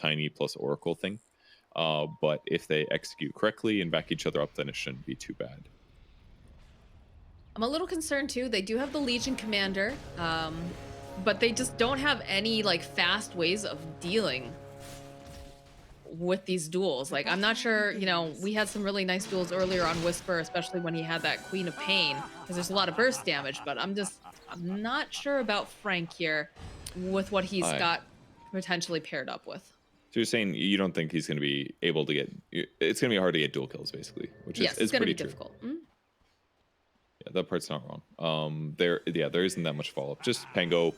tiny plus Oracle thing. But if they execute correctly and back each other up, then it shouldn't be too bad. I'm a little concerned too. They do have the Legion Commander, but they just don't have any like fast ways of dealing with these duels. Like, I'm not sure, we had some really nice duels earlier on Whisper, especially when he had that Queen of Pain, because there's a lot of burst damage, but I'm not sure about Frank here with what he's Aye. got potentially paired up with. So you're saying you don't think he's going to be able to get? It's going to be hard to get dual kills, basically, which Yes, it's is going to pretty be true. difficult. Yeah, that part's not wrong. There isn't that much follow up. Just Pango,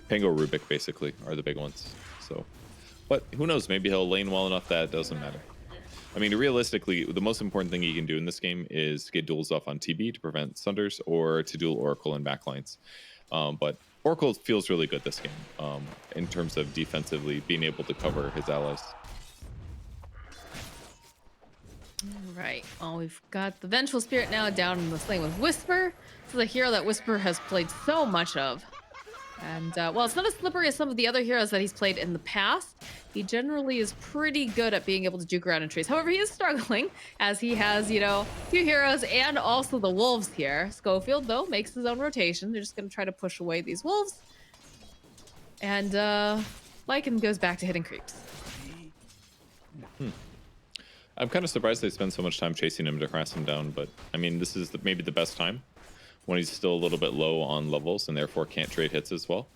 Rubik basically are the big ones. So, but who knows? Maybe he'll lane well enough that it doesn't matter. I mean, realistically, the most important thing you can do in this game is get duels off on TB to prevent Sunders or to duel Oracle and backlines. But Oracle feels really good this game in terms of defensively being able to cover his allies. Right. Well, we've got the Vengeful Spirit now down in this lane with Whisper. This is a hero that Whisper has played so much of. And, well, it's not as slippery as some of the other heroes that he's played in the past. He generally is pretty good at being able to juke around in trees. However, he is struggling as he has, two heroes and also the wolves here. Schofield, though, makes his own rotation. They're just going to try to push away these wolves. And Lycan goes back to hitting creeps. I'm kind of surprised they spend so much time chasing him to harass him down, but I mean, this is maybe the best time when he's still a little bit low on levels and therefore can't trade hits as well.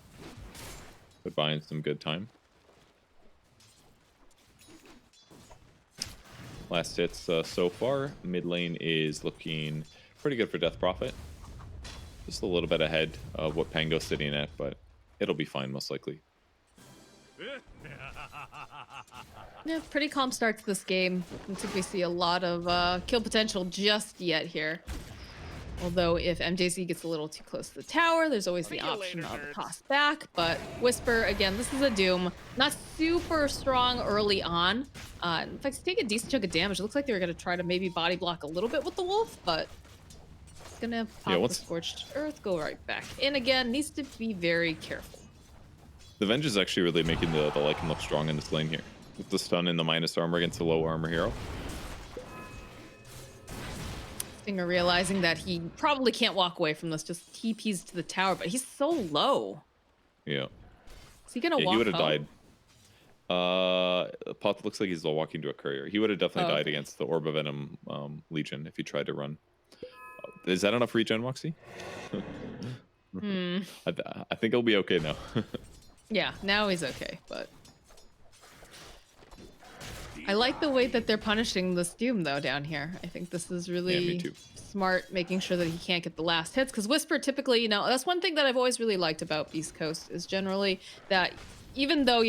But buying some good time. Last hits so far. Mid lane is looking pretty good for Death Prophet. Just a little bit ahead of what Pango's sitting at, but it'll be fine most likely. Yeah, pretty calm start to this game. I don't think we see a lot of kill potential just yet here. Although if MJZ gets a little too close to the tower, there's always the option of a toss back. But Whisper, again, this is a Doom. Not super strong early on. In fact, he's taking a decent chunk of damage. It looks like they were going to try to maybe body block a little bit with the Wolf, but it's going to pop the Scorched Earth, go right back in again. Needs to be very careful. The Venge is actually really making the Lycan look strong in this lane here. With the stun and the minus armor against a low armor hero. Stinger realizing that he probably can't walk away from this, just TPs to the tower, but he's so low. Yeah. Is he gonna walk? He would have home? died. Pot looks like he's walking to a courier. He would have definitely died against the Orb of Venom Legion if he tried to run. Is that enough regen, Moxie? I think he'll be okay now. Yeah, now he's okay, but I like the way that they're punishing this Doom though down here. I think this is really smart, making sure that he can't get the last hits, because Whisper typically, that's one thing that I've always really liked about Beast Coast is generally that even though,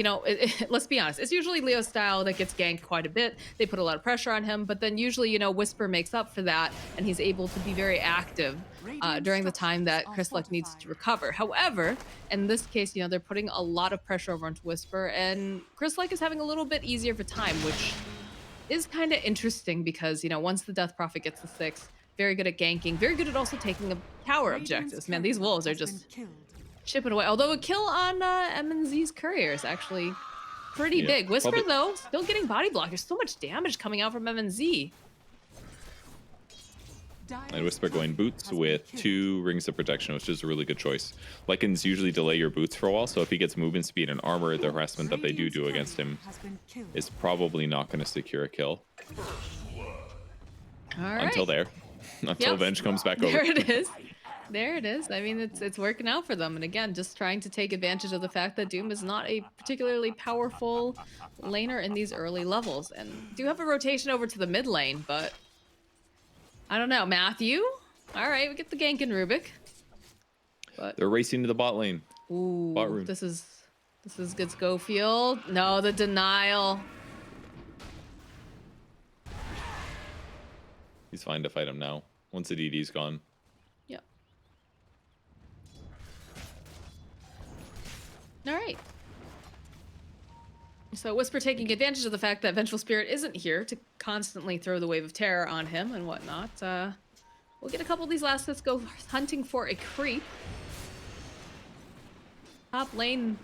let's be honest, it's usually Leo style that gets ganked quite a bit. They put a lot of pressure on him, but then usually, Whisper makes up for that, and he's able to be very active during the time that Chrysalek needs to recover. However, in this case, they're putting a lot of pressure over onto Whisper, and Chrysalek is having a little bit easier of a time, which is kind of interesting because, once the Death Prophet gets the 6, very good at ganking, very good at also taking tower objectives. Man, these wolves are just chipping away. Although a kill on M&Z's courier is actually pretty big. Whisper, though, still getting body block. There's so much damage coming out from M&Z. And Whisper going boots with 2 rings of protection, which is a really good choice. Lycans usually delay your boots for a while, so if he gets movement speed and armor, the harassment that they do against him is probably not going to secure a kill. All right. Until Venge comes back over. There it is. There it is. I mean, it's working out for them. And again, just trying to take advantage of the fact that Doom is not a particularly powerful laner in these early levels. And do have a rotation over to the mid lane, but I don't know. Matthew? All right, we get the gank in Rubik. But they're racing to the bot lane. Ooh, bot room. This is good Schofield. No, the denial. He's fine to fight him now, once the DD's gone. Yep. All right. So Whisper taking advantage of the fact that Vengeful Spirit isn't here to constantly throw the Wave of Terror on him and whatnot. We'll get a couple of these last hits, go hunting for a creep. Top lane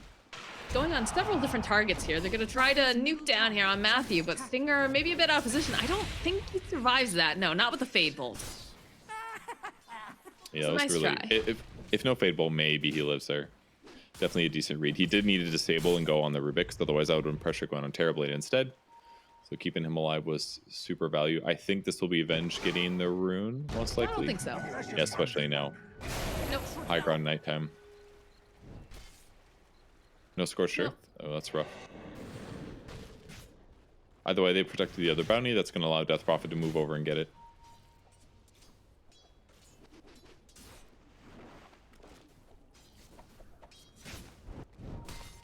going on several different targets here. They're gonna try to nuke down here on Matthew, but Stinger maybe a bit out of position. I don't think he survives that. No, not with the Fade Bolt. Yeah, that was nice really. Try. If no Fade Bolt, maybe he lives there. Definitely a decent read. He did need to disable and go on the Rubik's, otherwise I would have been pressure going on Terrorblade instead. So keeping him alive was super value. I think this will be Avenge getting the rune, most likely. I don't think so. Yeah, especially now. Nope. High ground nighttime. No Scorched Earth? Nope. Oh, that's rough. Either way, they protected the other bounty. That's going to allow Death Prophet to move over and get it.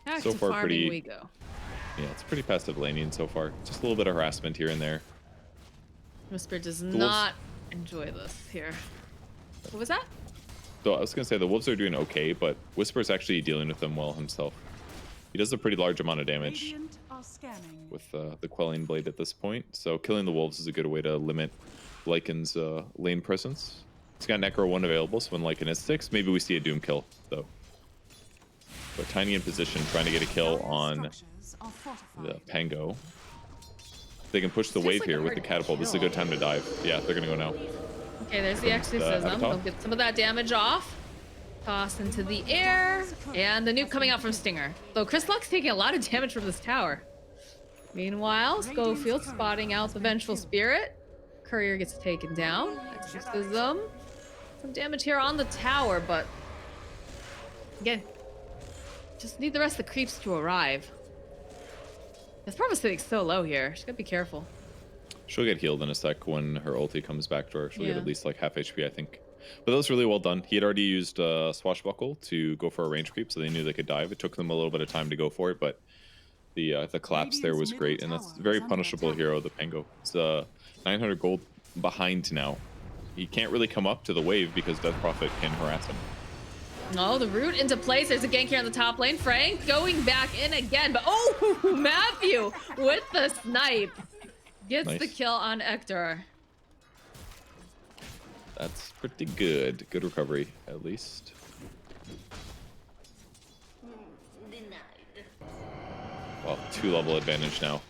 Back so to far, farming pretty. We go. Yeah, it's pretty passive laning so far. Just a little bit of harassment here and there. Whisper does not enjoy this here. What was that? So I was going to say the Wolves are doing okay, but Whisper's actually dealing with them well himself. He does a pretty large amount of damage with the Quelling Blade at this point. So killing the Wolves is a good way to limit Lycan's lane presence. He's got Necro 1 available, so when Lycan is 6, maybe we see a Doom kill, though. But Tiny in position, trying to get a kill on the Pango. They can push the wave like here with the catapult. This is a good time to dive. Yeah, they're going to go now. Okay, there's the exorcism. They'll get some of that damage off. Toss into the air. And the nuke coming out from Stinger. Though Chris Luck's taking a lot of damage from this tower. Meanwhile, Schofield spotting out the Vengeful Spirit. Courier gets taken down. Exorcism. Some damage here on the tower, but again, just need the rest of the creeps to arrive. This Prova's sitting so low here. She's gotta be careful. She'll get healed in a sec when her ulti comes back to her. She'll get at least like half HP, I think. But that was really well done. He had already used Swashbuckle to go for a range creep, so they knew they could dive. It took them a little bit of time to go for it, but the collapse there was great, and that's very punishable hero, the Pango. It's 900 gold behind now. He can't really come up to the wave because Death Prophet can harass him. Oh, the root into place. There's a gank here on the top lane. Frank going back in again, but oh, Matthew with the snipe gets the kill on Hector. That's pretty good. Good recovery, at least. Well, 2-level advantage now.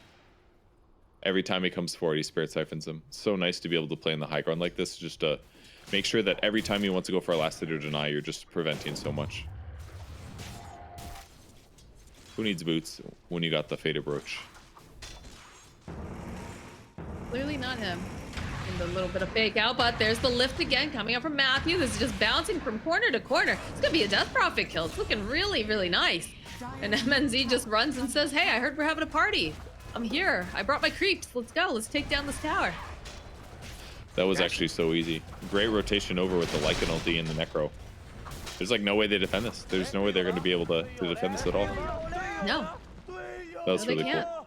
Every time he comes forward, he Spirit Siphons him. So nice to be able to play in the high ground like this, just to make sure that every time you want to go for a last hit or deny, you're just preventing so much. Who needs boots when you got the Faded Brooch? Clearly not him. And a little bit of fake out, but there's the lift again coming up from Matthew. This is just bouncing from corner to corner. It's gonna be a Death Prophet kill. It's looking really, really nice. And MNZ just runs and says, hey, I heard we're having a party. I'm here. I brought my creeps. Let's go. Let's take down this tower. That was actually so easy. Great rotation over with the Lycan ulti and the Necro. There's like no way they defend this. There's no way they're going to be able to defend this at all. No. That was really cool.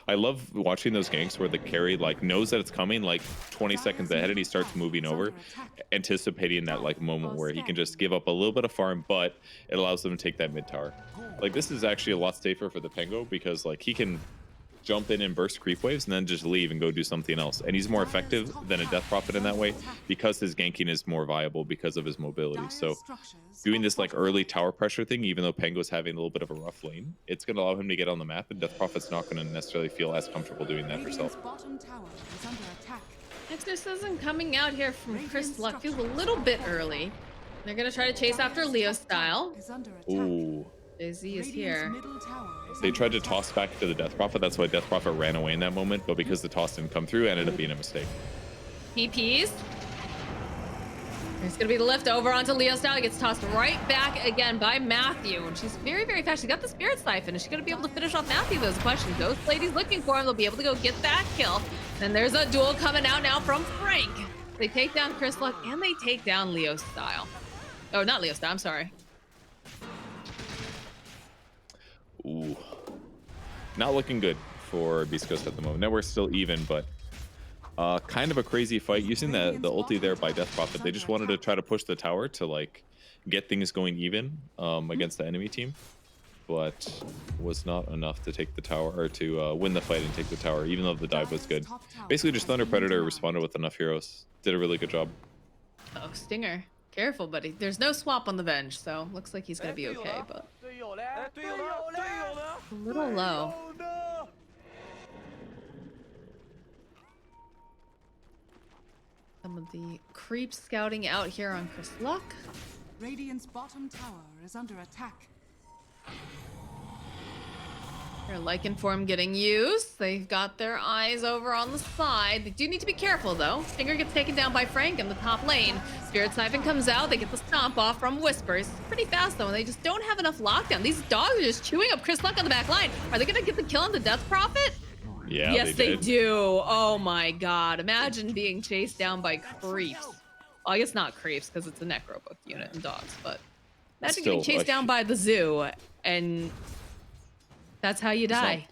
I love watching those ganks where the carry like knows that it's coming like 20 seconds ahead and he starts moving over, anticipating that like moment where he can just give up a little bit of farm, but it allows them to take that mid tower. Like this is actually a lot safer for the Pango because like he can jump in and burst creep waves and then just leave and go do something else. And he's more effective than a Death Prophet in that way because his ganking is more viable because of his mobility. So doing this like early tower pressure thing, even though Pango's having a little bit of a rough lane, it's going to allow him to get on the map, and Death Prophet's not going to necessarily feel as comfortable doing that herself. Exorcism coming out here from Chris Luck feels a little bit early. They're going to try to chase after Leo style. Ooh. Izzy is here. They tried to toss back to the Death Prophet. That's why Death Prophet ran away in that moment, but because the toss didn't come through, it ended up being a mistake. He pees. There's gonna be the lift over onto Leo style. He gets tossed right back again by Matthew. And she's very, very fast. She's got the Spirit Siphon. Is she gonna be able to finish off Matthew? Those questions. Ghost Lady's looking for him. They'll be able to go get that kill. And there's a duel coming out now from Frank. They take down Chris Luck and they take down Leo style. Oh, not Leo style, I'm sorry. Ooh. Not looking good for Beast Coast at the moment. Now we're still even, but kind of a crazy fight. Using the ulti there by Death Prophet, they just wanted to try to push the tower to like get things going even against the enemy team, but was not enough to take the tower or to win the fight and take the tower, even though the dive was good. Basically, just Thunder Predator responded with enough heroes. Did a really good job. Oh, Stinger. Careful, buddy. There's no swap on the bench, so looks like he's gonna be okay, but A little low. Some of the creeps scouting out here on Chris Luck. Radiant's bottom tower is under attack. Their Lycan form getting used. They've got their eyes over on the side. They do need to be careful though. Stinger gets taken down by Frank in the top lane. Spirit Siphon comes out. They get the stomp off from Whispers. Pretty fast though, and they just don't have enough lockdown. These dogs are just chewing up Chris Luck on the back line. Are they gonna get the kill on the Death Prophet? Yeah, yes, they did. do. Oh my god. Imagine being chased down by creeps. Well, I guess not creeps because it's a necrobook unit and dogs, but imagine getting chased down by the zoo and that's how you die.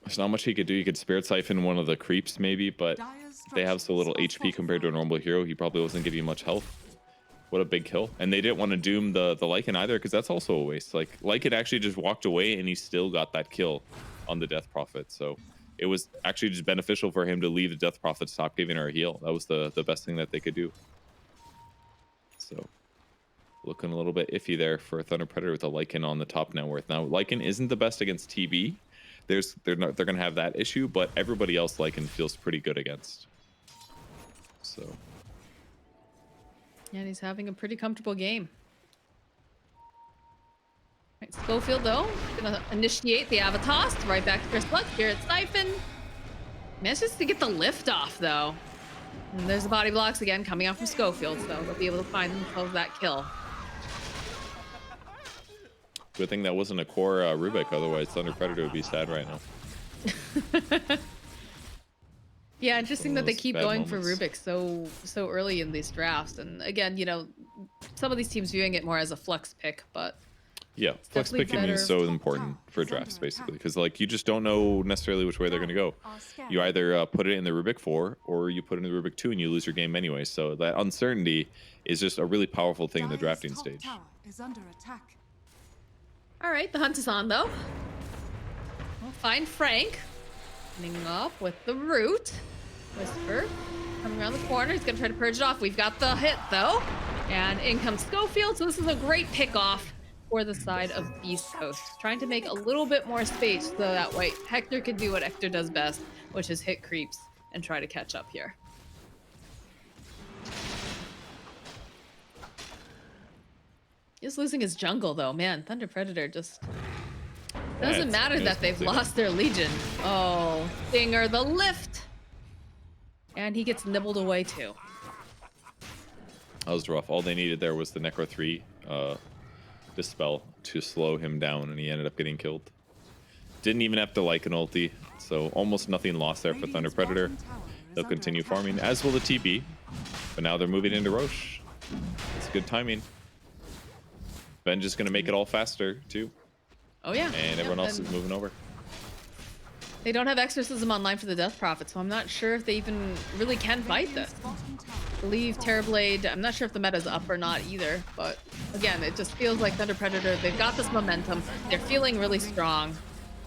There's not much he could do. You could Spirit Siphon one of the creeps maybe, but they have so little HP compared to a normal hero. He probably wasn't giving you much health. What a big kill. And they didn't want to doom the Lycan either because that's also a waste. Like Lycan actually just walked away and he still got that kill on the Death Prophet. So it was actually just beneficial for him to leave the Death Prophet, stop giving her a heal. That was the best thing that they could do. So looking a little bit iffy there for Thunder Predator with a Lycan on the top net worth. Now Lycan isn't the best against TB. They're gonna have that issue, but everybody else Lycan feels pretty good against. So yeah, and he's having a pretty comfortable game. Right, Schofield though, gonna initiate the Avatos right back to Chris Luck. Spirit Siphon manages to get the lift off though. And there's the body blocks again coming out from Schofield, so they'll be able to find themselves that kill. good thing that wasn't a core Rubik, otherwise Thunder Predator would be sad right now. Yeah, interesting that they keep going moments. for Rubik so early in these drafts. And again, you know, some of these teams viewing it more as a flex pick, but yeah, flex picking is so important for drafts basically, because like you just don't know necessarily which way they're going to go. You either put it in the Rubik 4 or you put it in the Rubik 2 and you lose your game anyway. So that uncertainty is just a really powerful thing in the drafting stage. All right, the hunt is on though. We'll find Frank. Ending up with the root. Whisper coming around the corner. He's gonna try to purge it off. We've got the hit though. And in comes Schofield. So this is a great pick off for the side of Beast Coast. Trying to make a little bit more space so that way Hector can do what Hector does best, which is hit creeps and try to catch up here. He's losing his jungle though. Man, Thunder Predator just doesn't matter that they've lost their Legion. Oh, Stinger the lift. And he gets nibbled away too. That was rough. All they needed there was the Necro 3 Dispel to slow him down, and he ended up getting killed. Didn't even have to like an ulti, so almost nothing lost there for Thunder Predator. They'll continue farming, as will the TB. But now they're moving into Roche. It's good timing. Ben just going to make it all faster, too. Oh, yeah. And everyone else is moving over. They don't have Exorcism online for the Death Prophet, so I'm not sure if they even really can fight this. I believe Terrorblade, I'm not sure if the meta's up or not either, but again, it just feels like Thunder Predator, they've got this momentum. They're feeling really strong.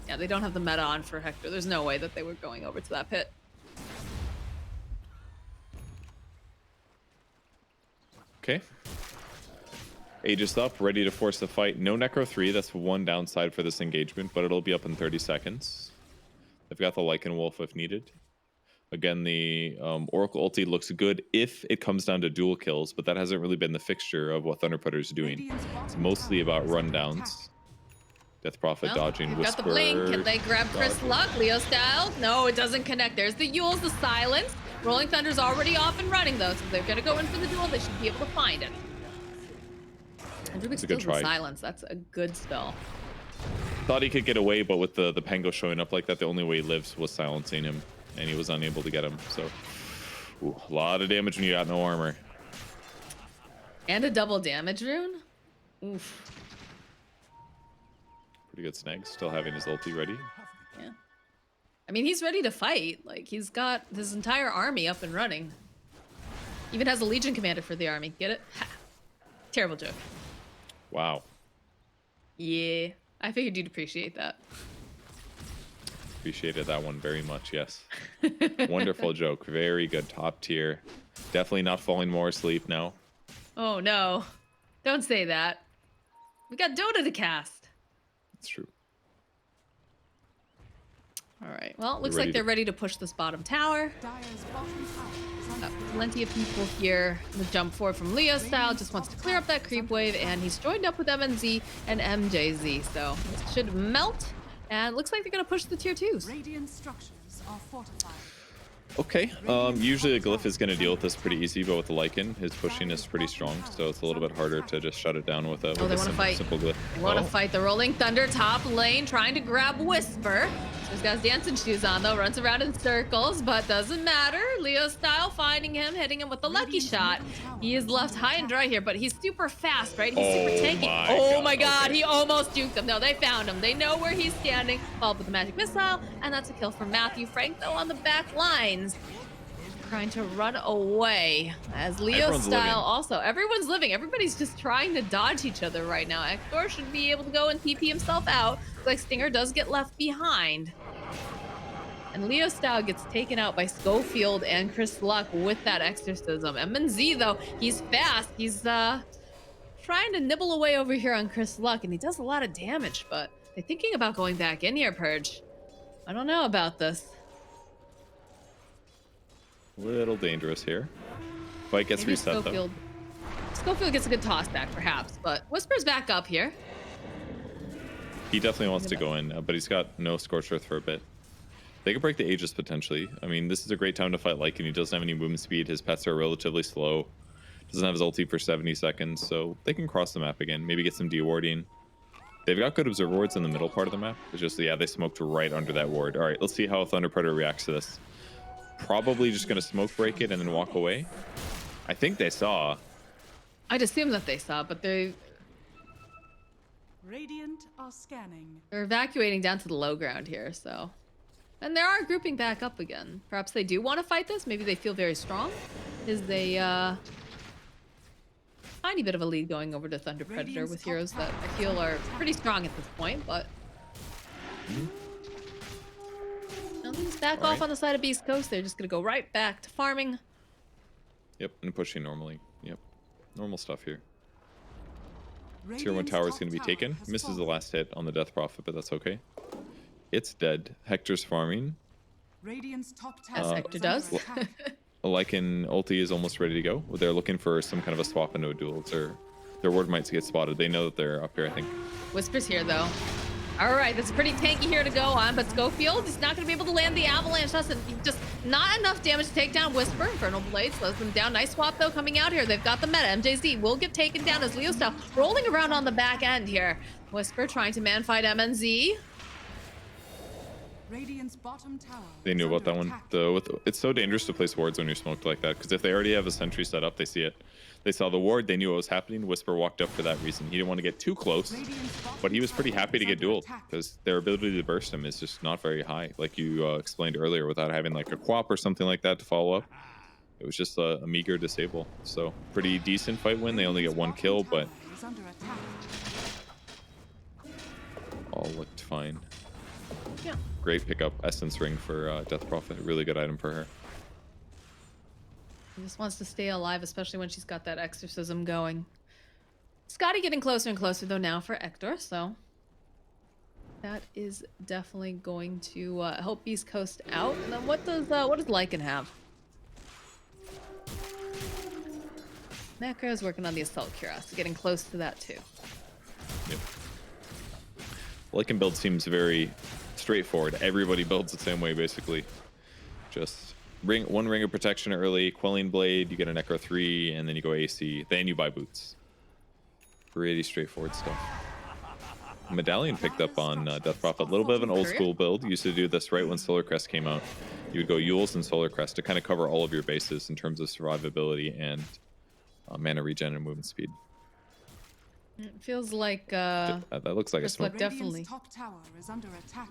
Yeah, they don't have the meta on for Hector. There's no way that they were going over to that pit. Okay. Aegis up, ready to force the fight. No Necro 3, that's one downside for this engagement, but it'll be up in 30 seconds. They've got the Lycan Wolf if needed. Again, the Oracle ulti looks good if it comes down to dual kills, but that hasn't really been the fixture of what Thunder Predator is doing. It's mostly about rundowns. Death Prophet dodging, Whisper. Got the blink. Can they grab Chris Luck? Leo style? No, it doesn't connect. There's the Yules, the silence. Rolling Thunder's already off and running though, so they're gonna go in for the duel. They should be able to find it. And Rubik steals the silence. That's a good spell. Thought he could get away, but with the Pango showing up like that, the only way he lives was silencing him, and he was unable to get him. So, a lot of damage when you got no armor. And a double damage rune? Oof. Pretty good snag, still having his ulti ready. Yeah. I mean, he's ready to fight. Like, he's got his entire army up and running. Even has a Legion commander for the army. Get it? Ha. Terrible joke. Wow. Yeah, I figured you'd appreciate that. Appreciated that one very much, yes. Wonderful joke. Very good. Top tier. Definitely not falling more asleep now. Oh, no. Don't say that. We got Dota to cast. It's true. All right. Well, it looks like they're ready to push this bottom tower. Dire's bottom tower is under Plenty of people here. The jump forward from Leo style just wants to clear up that creep wave, and he's joined up with MNZ and MJZ. So this should melt, and looks like they're gonna push the tier 2s. Radiant structures are fortified. Okay. Usually a glyph is going to deal with this pretty easy, but with the Lycan, his pushing is pretty strong, so it's a little bit harder to just shut it down with a, simple glyph. They want to fight the Rolling Thunder top lane, trying to grab Whisper. He's got his dancing shoes on though, runs around in circles, but doesn't matter. Leo style finding him, hitting him with the lucky shot. He is left high and dry here, but he's super fast, right? He's super tanky. Oh my god, okay. He almost duked him. No, they found him. They know where he's standing. Followed with the magic missile, and that's a kill from Matthew. Frank though on the back lines, trying to run away as Leo style also. Everyone's living. Everybody's just trying to dodge each other right now. Ektor should be able to go and TP himself out. Looks like Stinger does get left behind. And Leo style gets taken out by Schofield and Chris Luck with that exorcism. MNZ though, he's fast. He's trying to nibble away over here on Chris Luck, and he does a lot of damage, but they're thinking about going back in here, Purge. I don't know about this. Little dangerous here. Fight gets Maybe reset though. Schofield gets a good toss back perhaps, but Whisper's back up here. He definitely wants to go in, but he's got no Scorched Earth for a bit. They could break the Aegis potentially. I mean, this is a great time to fight Lycan. He doesn't have any movement speed. His pets are relatively slow. Doesn't have his ulti for 70 seconds, so they can cross the map again. Maybe get some de-warding. They've got good observer wards in the middle part of the map. It's just, yeah, they smoked right under that ward. All right, let's see how Thunder Predator reacts to this. Probably just going to smoke break it and then walk away. I think they saw. I'd assume that they saw, but they're Radiant are scanning. evacuating down to the low ground here, so. And they are grouping back up again. Perhaps they do want to fight this. Maybe they feel very strong. Is a tiny bit of a lead going over to Thunder Predator with heroes that I feel are pretty strong at this point, but nothing's back off on the side of Beast Coast. They're just gonna go right back to farming. Yep, and pushing normally. Yep, normal stuff here. Tier 1 tower is going to be taken. Misses the last hit on the Death Prophet, but that's okay. It's dead. Hector's farming. Radiant's top As tower Hector is does. under attack. Lycan ulti is almost ready to go. They're looking for some kind of a swap into a duel. Their ward might get spotted. They know that they're up here, I think. Whisper's here though. All right, that's pretty tanky here to go on, but Schofield is not going to be able to land the avalanche. That's just not enough damage to take down Whisper. Infernal Blade slows them down. Nice swap though coming out here. They've got the meta. MJZ will get taken down as Leo style rolling around on the back end here. Whisper trying to man fight MNZ. Radiant's bottom tower They knew is about that under one. attack. It's so dangerous to place wards when you're smoked like that, because if they already have a sentry set up, they see it. They saw the ward, they knew what was happening. Whisper walked up for that reason. He didn't want to get too close, but he was pretty happy to get dueled, because their ability to burst him is just not very high, like you explained earlier, without having like a quap or something like that to follow up. It was just a meager disable. So pretty decent fight win. They only get one kill, but Is under attack. all looked fine. Yeah. Great pickup. Essence ring for Death Prophet. A really good item for her. He just wants to stay alive, especially when she's got that exorcism going. Scotty getting closer and closer though now for Ektor, so that is definitely going to help Beast Coast out. And then what does Lycan have? Macro's working on the Assault Cuirass, getting close to that too. Yep. Lycan build seems very straightforward. Everybody builds the same way basically. Just one ring of protection early, quelling blade, you get an Necro 3, and then you go AC. Then you buy boots. Pretty straightforward stuff. Medallion picked up on Death Prophet. A little bit of an old school build. Used to do this right when Solar Crest came out. You would go Euls and Solar Crest to kind of cover all of your bases in terms of survivability and mana regen and movement speed. It feels like That looks like a smoke. Definitely. Radiant's top tower is under attack.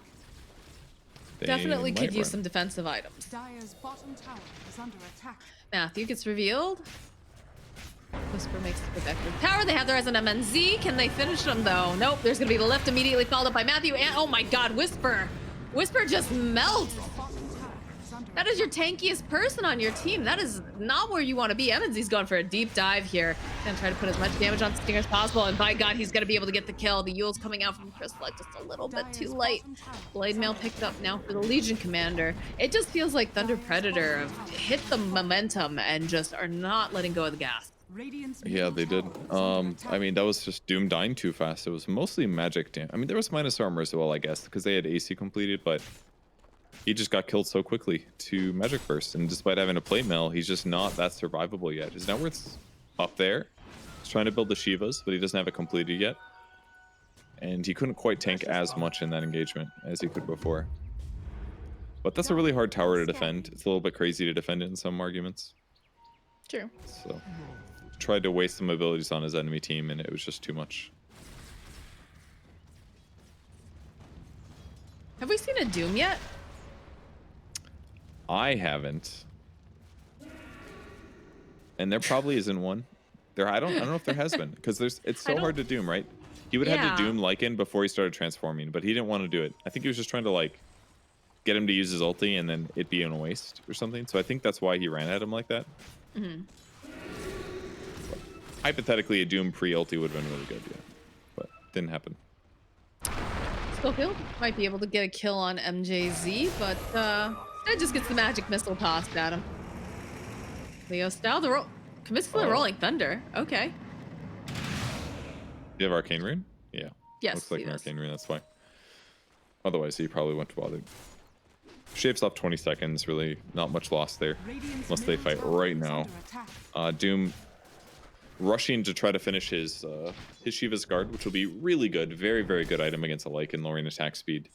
Definitely They could might use run. some defensive items. Dire's bottom tower is under attack. Matthew gets revealed. Whisper makes the protective tower. They have the Resident MNZ. Can they finish them though? Nope. There's gonna be the lift immediately followed up by Matthew and oh my god, Whisper. Whisper just melts. Bottom tower is That is your tankiest person on your team. That is not where you want to be. MNZ's going for a deep dive here. Gonna try to put as much damage on Stinger as possible, and by God, he's gonna be able to get the kill. The Yule's coming out from Chris Luck just a little bit too late. Blade Mail picked up now for the Legion Commander. It just feels like Thunder Predator have hit the momentum and just are not letting go of the gas. Yeah, they did. I mean, that was just Doom dying too fast. It was mostly magic damage. I mean, there was minus armor as well, I guess, because they had AC completed, but he just got killed so quickly to magic burst. And despite having a plate mail, he's just not that survivable yet. His net worth's up there. He's trying to build the Shivas, but he doesn't have it completed yet. And he couldn't quite tank as much in that engagement as he could before. But that's a really hard tower to defend. It's a little bit crazy to defend it in some arguments. True. So tried to waste some abilities on his enemy team, and it was just too much. Have we seen a Doom yet? I haven't, and there probably isn't one. I don't know if there has been, because it's so hard to Doom, right? He would have had to Doom Lycan before he started transforming, but he didn't want to do it. I think he was just trying to like get him to use his ulti and then it be in a waste or something. So I think that's why he ran at him like that. Mm-hmm. Hypothetically, a Doom pre-ulti would have been really good, yeah, but didn't happen. Schofield might be able to get a kill on MJZ, but instead just gets the magic missile tossed at him. Leo style commits to the rolling thunder. Okay. You have arcane rune? Yeah. Yes. Looks like an arcane rune. That's why. Otherwise, he probably wouldn't bother. Shapes off 20 seconds. Really, not much loss there, unless they fight right now. Doom rushing to try to finish his Shiva's guard, which will be really good. Very, very good item against a Lycan, lowering attack speed.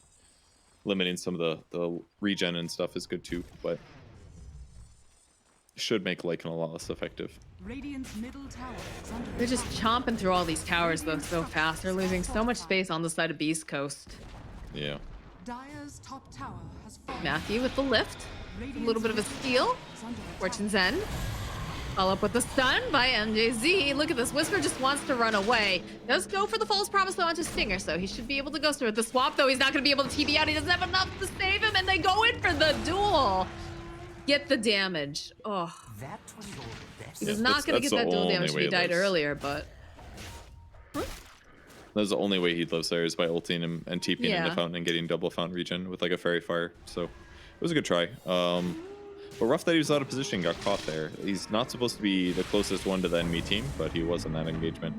Limiting some of the regen and stuff is good too, but should make Lycan a lot less effective. They're just chomping through all these towers though so fast. They're losing so much space on the side of Beast Coast. Yeah. Matthew with the lift. A little bit of a steal. Fortune's End. Follow up with the stun by MJZ. Look at this. Whisper just wants to run away. Does go for the false promise though onto Stinger, so he should be able to go through it. The swap though, he's not going to be able to TB out. He doesn't have enough to save him, and they go in for the duel. Get the damage. Oh. He was not going to get that dual damage if he died earlier, but... That's the only way he'd live there is by ulting him and TPing in the fountain and getting double fountain regen with like a fairy fire. So it was a good try. But rough that he was out of position, got caught there. He's not supposed to be the closest one to the enemy team, but he was in that engagement.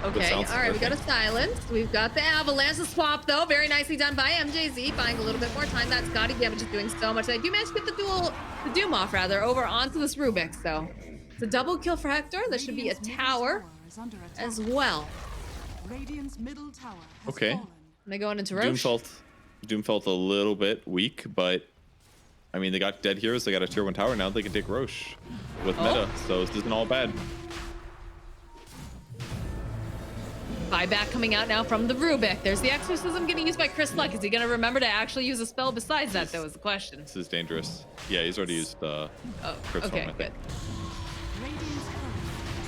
Okay, all right, we got a silence. We've got the avalanche, the swap though, very nicely done by MJZ, buying a little bit more time. That Scotty damage is doing so much. They do manage to get the Doom off rather, over onto this Rubik, so it's a double kill for Hector. There should be a tower as well. Okay. And they going into Roche. Doom felt a little bit weak, but I mean, they got dead heroes. They got a tier 1 tower. Now they can take Roche with meta, so this isn't all bad. Buyback coming out now from the Rubik. There's the exorcism getting used by Chris Luck. Is he going to remember to actually use a spell besides that? That was the question. This is dangerous. Yeah, he's already used Crypt okay, Form, I think. Good.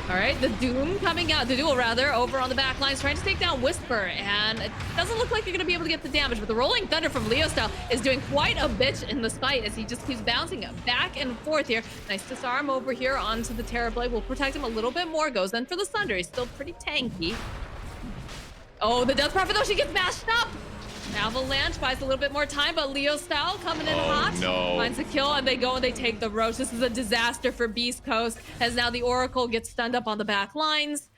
All right, the Doom coming out, the duel rather, over on the back lines, trying to take down Whisper, and it doesn't look like you're going to be able to get the damage, but the Rolling Thunder from Leo Style is doing quite a bit in this fight as he just keeps bouncing back and forth here. Nice disarm over here onto the Terrorblade. Will protect him a little bit more. Goes in for the Thunder. He's still pretty tanky. Oh, the Death Prophet, though, she gets mashed up. Avalanche buys a little bit more time, but Leo Style coming in hot. No. Finds a kill, and they go and they take the Roach. This is a disaster for Beast Coast, as now the Oracle gets stunned up on the back lines.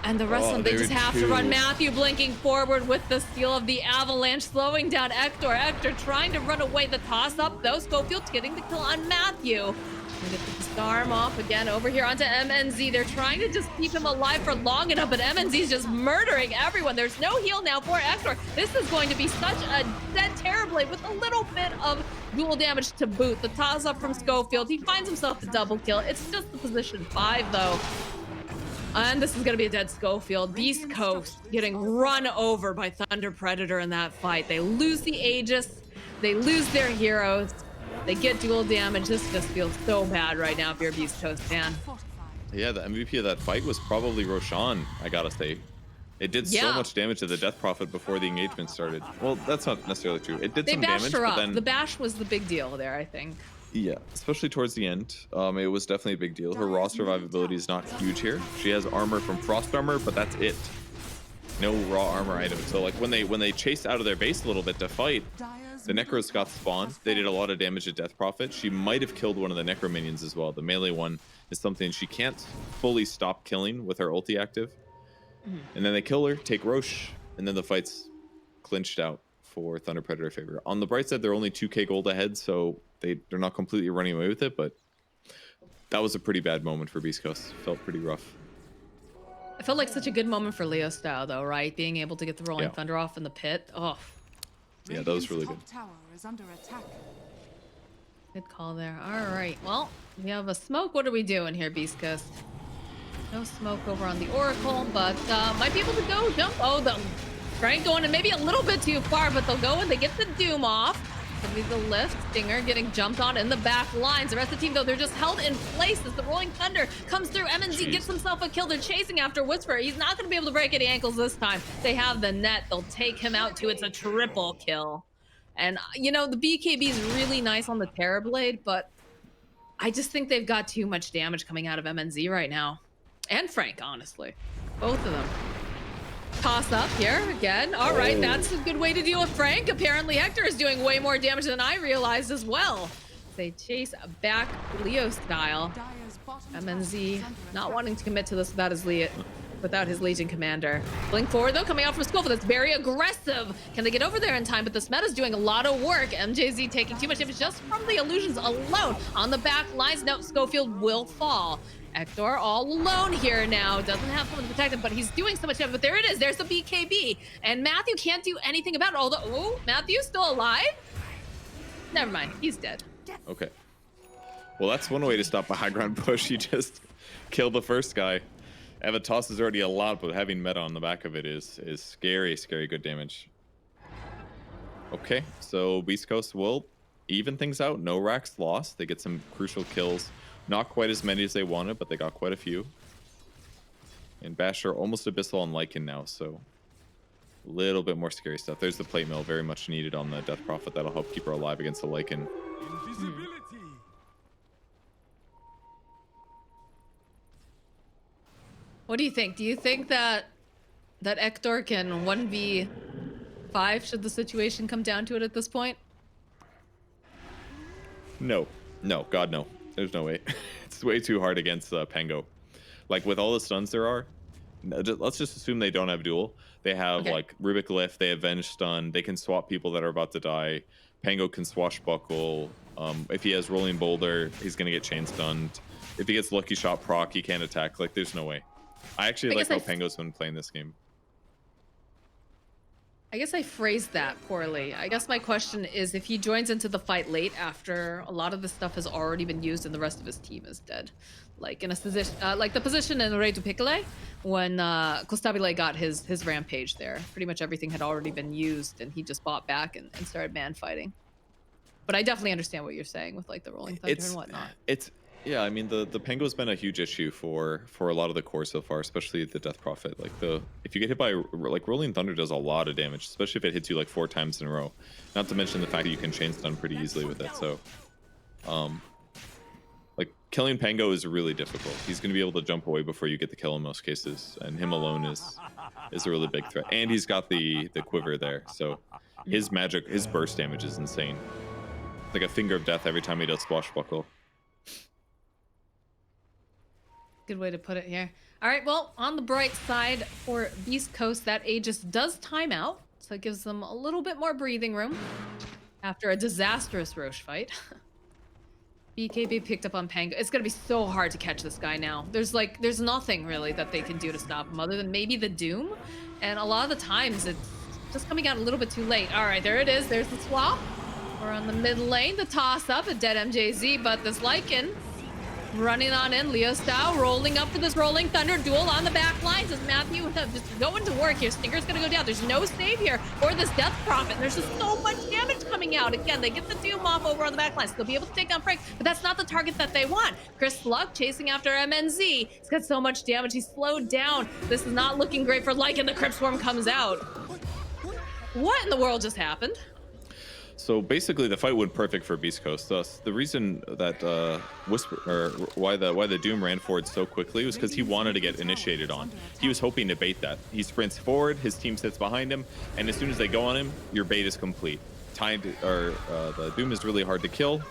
And the rest of them, they just have to run. Matthew blinking forward with the steal of the Avalanche, slowing down Hector. Hector trying to run away. The toss up, though. Schofield's getting the kill on Matthew. And get the disarm off again over here onto MNZ. They're trying to just keep him alive for long enough, but MNZ's just murdering everyone. There's no heal now for Hector. This is going to be such a dead Terrorblade with a little bit of dual damage to boot. The toss up from Schofield. He finds himself the double kill. It's just the position 5 though. And this is going to be a dead Schofield. Beast Coast getting run over by Thunder Predator in that fight. They lose the Aegis. They lose their heroes. They get dual damage. This just feels so bad right now if you're a Beast Coast fan. Yeah, the MVP of that fight was probably Roshan, I gotta say. It did so much damage to the Death Prophet before the engagement started. Well, that's not necessarily true. It did They some bashed damage, her but up. then The bash was the big deal there, I think. yeah, especially towards the end. It was definitely a big deal. Her raw survivability is not huge here. She has armor from Frost Armor, but that's it. No raw armor items. So like when they chased out of their base a little bit to fight, the Necros got spawned. They did a lot of damage to Death Prophet. She might have killed one of the Necro minions as well. The melee one is something she can't fully stop killing with her ulti active. And then they kill her, take Roche, and then the fight's clinched out for Thunder Predator favor. On the bright side, they're only 2k gold ahead, so they're not completely running away with it, but that was a pretty bad moment for Beast Coast. Felt pretty rough. It felt like such a good moment for Leo style, though, right? Being able to get the Rolling Thunder off in the pit. Oh. Yeah, that was really good. Tower is under attack. Good call there. All right. Well, we have a smoke. What are we doing here, Beast Coast? No smoke over on the Oracle, but might be able to go jump. Oh, the Frank going and maybe a little bit too far, but they'll go and they get the Doom off. Could be the lift. Stinger getting jumped on in the back lines. The rest of the team, though, they're just held in place as the Rolling Thunder comes through. MNZ gets himself a kill. They're chasing after Whisper. He's not going to be able to break any ankles this time. They have the net. They'll take him out, too. It's a triple kill. And, you know, the BKB is really nice on the Terror Blade, but I just think they've got too much damage coming out of MNZ right now. And Frank, honestly. Both of them. Toss up here again. All right, that's a good way to deal with Frank. Apparently, Hector is doing way more damage than I realized as well. They chase back Leo style. MNZ not wanting to commit to this without his Legion commander. Blink forward, though, coming out from Schofield. That's very aggressive. Can they get over there in time? But this meta's doing a lot of work. MJZ taking too much damage just from the illusions alone. On the back lines, no, Schofield will fall. Hector all alone here now. Doesn't have someone to protect him, but he's doing so much damage. But there it is. There's the BKB. And Matthew can't do anything about it. Although, oh, Matthew's still alive? Never mind. He's dead. Okay. Well, that's one way to stop a high ground push. You just kill the first guy. Avatos is already a lot, but having meta on the back of it is scary, scary good damage. Okay, so Beast Coast will even things out. No racks lost. They get some crucial kills. Not quite as many as they wanted, but they got quite a few. And Basher almost Abyssal on Lycan now, so a little bit more scary stuff. There's the plate mill, very much needed on the Death Prophet. That'll help keep her alive against the Lycan. Invisibility. What do you think? Do you think that Hector can 1v5 should the situation come down to it at this point? No, God no. There's no way. It's way too hard against Pango. Like with all the stuns there are, let's just assume they don't have duel. They have like Rubik Lift, they have Venge Stun, they can swap people that are about to die. Pango can swashbuckle. If he has Rolling Boulder, he's gonna get chain stunned. If he gets Lucky Shot proc, he can't attack. Like there's no way. I actually like how Pango's been playing this game. I guess I phrased that poorly. I guess my question is if he joins into the fight late after a lot of the stuff has already been used and the rest of his team is dead. Like in a position, like the position in Rey du Piccole when Costabile got his rampage there. Pretty much everything had already been used and he just bought back and started man fighting. But I definitely understand what you're saying with like the Rolling Thunder and whatnot. Yeah, I mean the Pango's been a huge issue for a lot of the core so far, especially the Death Prophet. Like if you get hit by like Rolling Thunder does a lot of damage, especially if it hits you like 4 times in a row. Not to mention the fact that you can chain stun pretty easily with it. So, like killing Pango is really difficult. He's going to be able to jump away before you get the kill in most cases, and him alone is a really big threat. And he's got the quiver there, so his burst damage is insane. It's like a finger of death every time he does swashbuckle. Good way to put it here. All right, well, on the bright side for Beast Coast, that Aegis does time out, so it gives them a little bit more breathing room after a disastrous Roche fight. BKB picked up on Pango. It's gonna be so hard to catch this guy now. There's nothing really that they can do to stop him other than maybe the Doom, and a lot of the times it's just coming out a little bit too late. All right, there it is. There's the swap. We're on the mid lane, the toss up, a dead MJZ, but this Lycan running on in, Leo style, rolling up for this Rolling Thunder duel on the back lines as Matthew just going to work here. Stinger's gonna go down. There's no save here for this Death Prophet. There's just so much damage coming out. Again, they get the Doom off over on the back lines. They'll be able to take down Frank, but that's not the target that they want. Chris Luck chasing after MNZ. He's got so much damage. He's slowed down. This is not looking great for Lycan. The Crypt Swarm comes out. What in the world just happened? So basically, the fight went perfect for Beast Coast. Thus, the reason that why the Doom ran forward so quickly was because he wanted to get initiated on. He was hoping to bait that. He sprints forward, his team sits behind him, and as soon as they go on him, your bait is complete. The Doom is really hard to kill.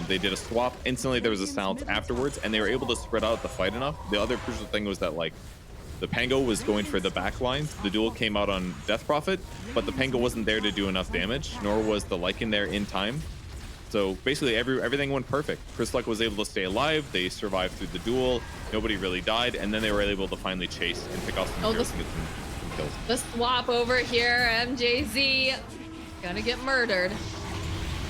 They did a swap. Instantly, there was a silence afterwards, and they were able to spread out the fight enough. The other crucial thing was that, like, the Pango was going for the back lines. The duel came out on Death Prophet, but the Pango wasn't there to do enough damage, nor was the Lycan there in time. So basically everything went perfect. Chris Luck was able to stay alive. They survived through the duel. Nobody really died, and then they were able to finally chase and pick off some heroes and get some kills. The swap over here, MJZ gonna get murdered.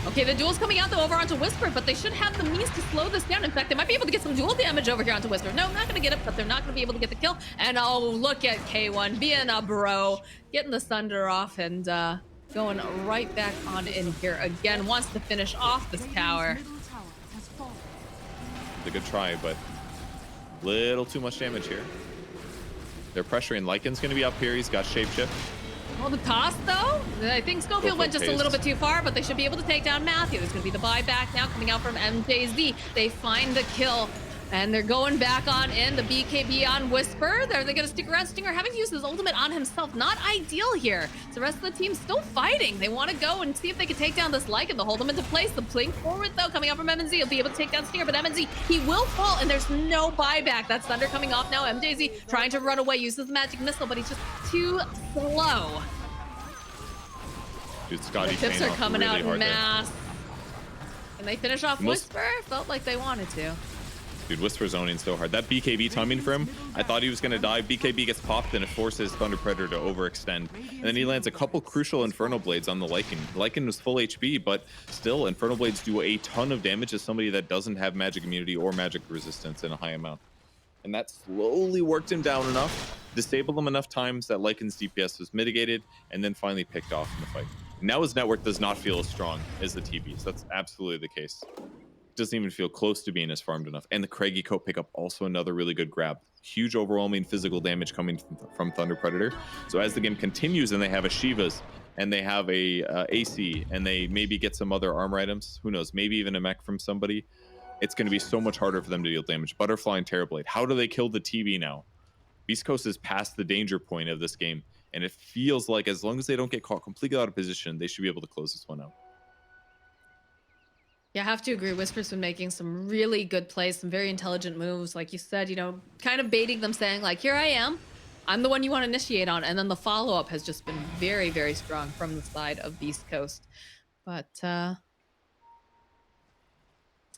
Okay, the duel's coming out though over onto Whisper, but they should have the means to slow this down. In fact, they might be able to get some duel damage over here onto Whisper. No, not gonna get it, but they're not gonna be able to get the kill. And oh, look at K1 being a bro, getting the Thunder off and going right back on in here again. Wants to finish off this tower. It's a good try, but little too much damage here. They're pressuring. Lycan's gonna be up here. He's got Shapeshift. Well, the toss, though, I think Schofield went just a little bit too far, but they should be able to take down Matthew. There's going to be the buyback now coming out from MJZ. They find the kill, and they're going back on in. The BKB on Whisper. Are they going to stick around? Stinger having to use his ultimate on himself. Not ideal here. So the rest of the team still fighting. They want to go and see if they can take down this Lycan. They'll hold him into place. The blink forward, though, coming out from MNZ. He'll be able to take down Stinger, but MNZ, he will fall, and there's no buyback. That's Thunder coming off now. MJZ trying to run away, uses the magic missile, but he's just too slow. Dude, Scotty the tips are coming really out in mass. Can they finish off Whisper? Felt like they wanted to. Dude, Whisper's owning so hard. That BKB timing for him, I thought he was going to die. BKB gets popped and it forces Thunder Predator to overextend. And then he lands a couple crucial Inferno Blades on the Lycan. Lycan was full HP, but still, Inferno Blades do a ton of damage to somebody that doesn't have magic immunity or magic resistance in a high amount. And that slowly worked him down enough, disabled him enough times that Lycan's DPS was mitigated, and then finally picked off in the fight. Now his network does not feel as strong as the TBs. That's absolutely the case. Doesn't even feel close to being as farmed enough. And the Craigie Coat pickup, also another really good grab. Huge overwhelming physical damage coming from Thunder Predator. So as the game continues and they have a Shivas and they have a AC and they maybe get some other armor items, who knows, maybe even a mech from somebody, it's going to be so much harder for them to deal damage. Butterfly and Terrorblade. How do they kill the TB now? Beast Coast is past the danger point of this game, and it feels like as long as they don't get caught completely out of position, they should be able to close this one out. Yeah, I have to agree. Whisper's been making some really good plays, some very intelligent moves. Like you said, you know, kind of baiting them, saying like, here I am. I'm the one you want to initiate on. And then the follow-up has just been very, very strong from the side of Beast Coast. But it's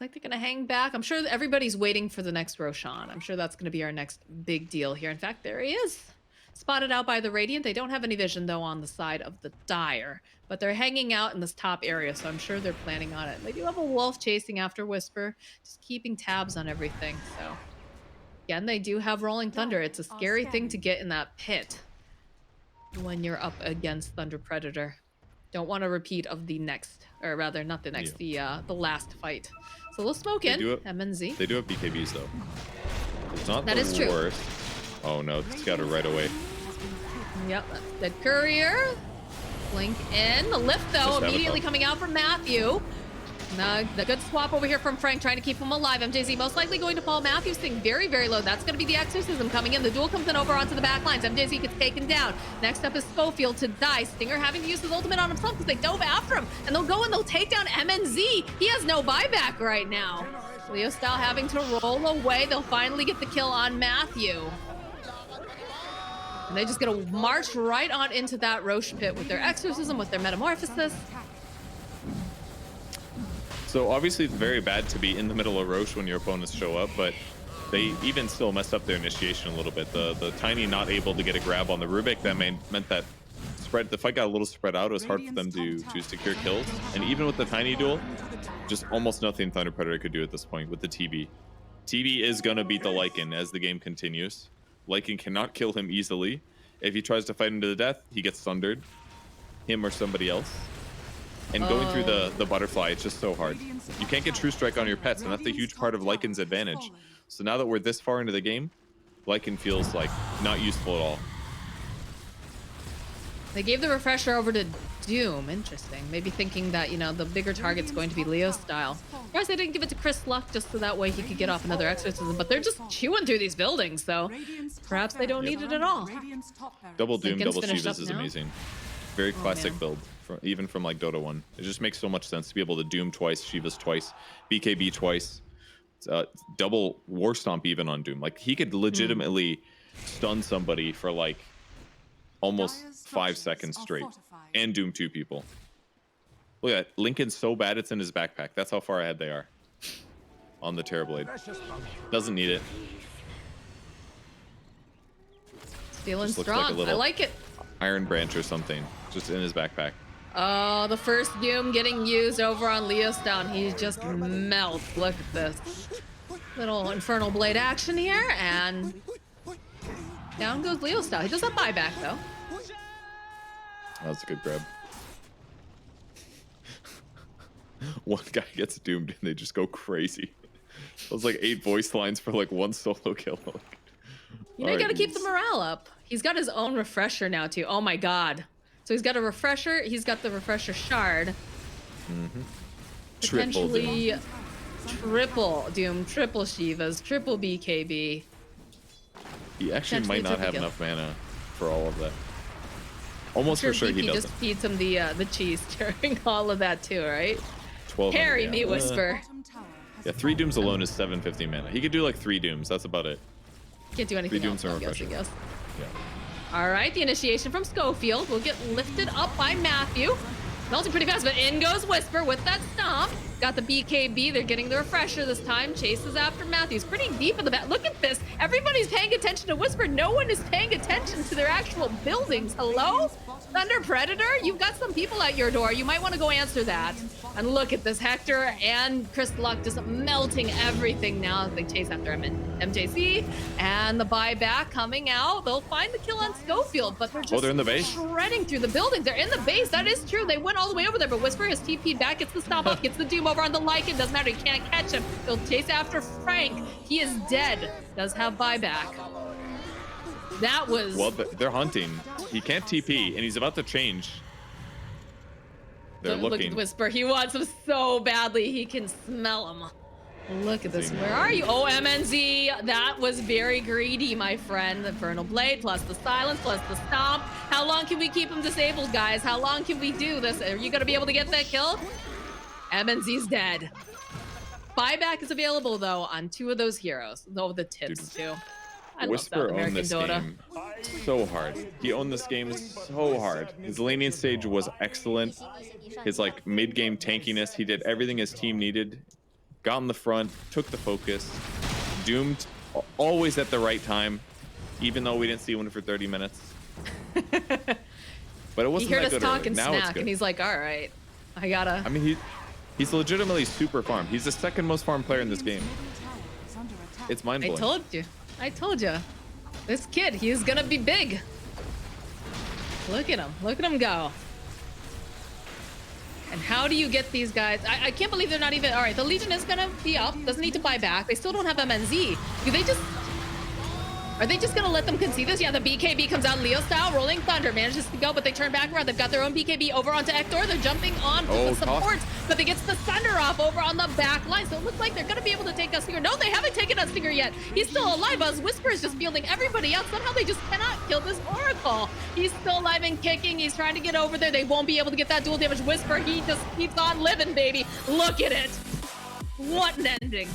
like they're going to hang back. I'm sure everybody's waiting for the next Roshan. I'm sure that's going to be our next big deal here. In fact, there he is. Spotted out by the Radiant. They don't have any vision, though, on the side of the Dire. But they're hanging out in this top area, so I'm sure they're planning on it. They do have a Wolf chasing after Whisper, just keeping tabs on everything. So, again, they do have Rolling Thunder. It's a scary thing to get in that pit when you're up against Thunder Predator. Don't want a repeat of the next, or rather, not the next, the last fight. So they'll smoke in, MNZ. They do have BKBs, though. It's not that the worst. Oh, no, it's got it right away. Yep, that's Dead Courier. Blink in. The lift, though, immediately coming out from Matthew. The good swap over here from Frank, trying to keep him alive. MJZ most likely going to fall. Matthew's thing very, very low. That's going to be the Exorcism coming in. The duel comes in over onto the back lines. MJZ gets taken down. Next up is Schofield to die. Stinger having to use his ultimate on himself because they dove after him. And they'll go and they'll take down MNZ. He has no buyback right now. Leo Style having to roll away. They'll finally get the kill on Matthew. And they're just going to march right on into that Roche pit with their Exorcism, with their Metamorphosis. So obviously it's very bad to be in the middle of Roche when your opponents show up, but they even still messed up their initiation a little bit. The Tiny not able to get a grab on the Rubik, that meant that the fight got a little spread out. It was hard for them to secure kills. And even with the Tiny duel, just almost nothing Thunder Predator could do at this point with the TB. TB is going to beat the Lycan as the game continues. Lycan cannot kill him easily. If he tries to fight him to the death, he gets thundered. Him or somebody else. And going through the butterfly, it's just so hard. You can't get True Strike on your pets, and that's a huge part of Lycan's advantage. So now that we're this far into the game, Lycan feels like not useful at all. They gave the refresher over to Doom. Interesting. Maybe thinking that, you know, the bigger target's going to be Leo style. Of course, they didn't give it to Chris Luck just so that way he could get off another exorcism, but they're just chewing through these buildings, though. Perhaps they don't need it at all. Double Doom, Lincoln's double finished Shivas up is now? amazing. Very classic man. build, even from like Dota 1. It just makes so much sense to be able to Doom twice, Shivas twice, BKB twice. Double War Stomp even on Doom. Like he could legitimately stun somebody for like almost 5 seconds straight and Doom 2 people. Look at that. Lincoln's so bad it's in his backpack. That's how far ahead they are on the Terrorblade. Doesn't need it. Feeling Just looks strong. like a I little like it. Iron Branch or something just in his backpack. Oh, the first Doom getting used over on Leo's down. He just melts. Look at this. Little Infernal Blade action here, and down goes Leo's style. He does have buyback, though. That was a good grab. One guy gets doomed and they just go crazy. It was like 8 voice lines for like 1 solo kill. You know, you gotta keep the morale up. He's got his own refresher now, too. Oh my god. So he's got a refresher. He's got the refresher shard. Potentially triple Doom, triple Shivas, triple BKB. He actually might not have enough mana for all of that. Almost for sure he BP doesn't. just feeds him the cheese during all of that too, right? 12. Carry me, Whisper. Yeah, 3 Dooms alone is 750 mana. He could do like 3 Dooms. That's about it. Can't do anything 3 else, Dooms and I guess, refresher. Yeah. All right, the initiation from Schofield will get lifted up by Matthew. Melting pretty fast, but in goes Whisper with that stomp. Got the BKB. They're getting the refresher this time. Chases after Matthews. Pretty deep in the back. Look at this. Everybody's paying attention to Whisper. No one is paying attention to their actual buildings. Hello? Thunder Predator? You've got some people at your door. You might want to go answer that. And look at this. Hector and Chris Luck just melting everything now as they chase after him in MJC. And the buyback coming out. They'll find the kill on Schofield, but they're just they're in the base? shredding through the buildings. They're in the base. That is true. They went all the way over there, but Whisper has TP'd back, gets the stop up, gets the Doom over on the Lycan. Doesn't matter. He can't catch him. He'll chase after Frank. He is dead. Does have buyback. That was... Well, they're hunting. He can't TP, and he's about to change. They're Look looking. at Whisper. He wants him so badly. He can smell him. Look at this. Where are you? Oh, MNZ. That was very greedy, my friend. The Infernal Blade, plus the silence, plus the stomp. How long can we keep him disabled, guys? How long can we do this? Are you going to be able to get that kill? MNZ's dead. Buyback is available, though, on 2 of those heroes. Though the tips, too. I Whisper love South owned this Dota. game so hard. He owned this game so hard. His laning stage was excellent. His like mid-game tankiness, he did everything his team needed. Got in the front, took the focus, doomed always at the right time, even though we didn't see one for 30 minutes. But it wasn't He heard that us good talk early. and Now it's snack, good. and he's like, all right, I gotta... I mean, he's legitimately super farmed. He's the 2nd most farmed player in this game. It's mind-blowing. I told you. This kid, he's gonna be big. Look at him go. And how do you get these guys? I can't believe they're not even, all right, the Legion is gonna be up, doesn't need to buy back. They still don't have MNZ. Are they just gonna let them concede this? Yeah, the BKB comes out Leo style, Rolling Thunder manages to go, but they turn back around. They've got their own BKB over onto Ektor. They're jumping on the supports, but they get the Thunder off over on the back line. So it looks like they're gonna be able to take us Stinger. No, they haven't taken us Stinger yet. He's still alive. Us Whisper is just fielding everybody else. Somehow they just cannot kill this Oracle. He's still alive and kicking. He's trying to get over there. They won't be able to get that dual damage. Whisper, he just keeps on living, baby. Look at it. What an ending.